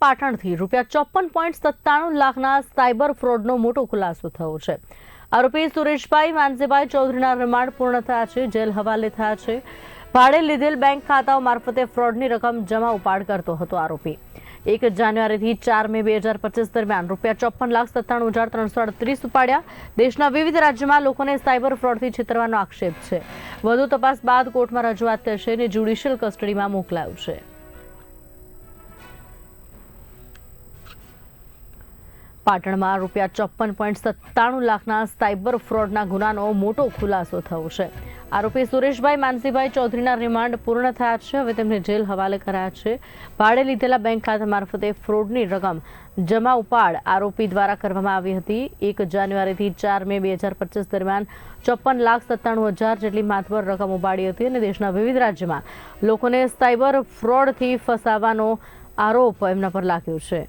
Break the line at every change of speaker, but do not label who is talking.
પાટણથી ₹54.97 લાખના સાયબર ફ્રોડનો મોટો ખુલાસો થયો છે। આરોપી સુરેશભાઈ માનસીભાઈ ચૌધરીના રિમાન્ડ પૂર્ણ થયા છે, જેલ હવાલે થયા છે। ભાડે લીધેલ બેંક ખાતાઓ મારફતે ફ્રોડની રકમ જમા ઉપાડ કરતો હતો। આરોપી 1 જાન્યુઆરીથી 4 મે 2025 દરમિયાન ₹54,97,338 ઉપાડ્યા। દેશના વિવિધ રાજ્યોમાં લોકોને સાયબર ફ્રોડથી છેતરવાનો આક્ષેપ છે। વધુ તપાસ બાદ કોર્ટમાં રજૂઆત થશે અને જ્યુડિશિયલ કસ્ટડીમાં મોકલાયું છે। પાટણમાં ₹54.97 લાખના સાયબર ફ્રોડના ગુનાનો મોટો ખુલાસો થયો છે। આરોપી સુરેશભાઈ માનસીભાઈ ચૌધરીના રિમાન્ડ પૂર્ણ થયા છે। હવે તેમને જેલ હવાલે કરાયા છે। ભાડે લીધેલા બેંક ખાતા મારફતે ફ્રોડની રકમ જમા ઉપાડ આરોપી દ્વારા કરવામાં આવી હતી। 1 જાન્યુઆરીથી 4 મે 2025 દરમિયાન 54,97,000 જેટલી માતબર રકમ ઉપાડી હતી અને દેશના વિવિધ રાજ્યોમાં લોકોને સાયબર ફ્રોડથી ફસાવવાનો આરોપ એમના પર લાગ્યો છે।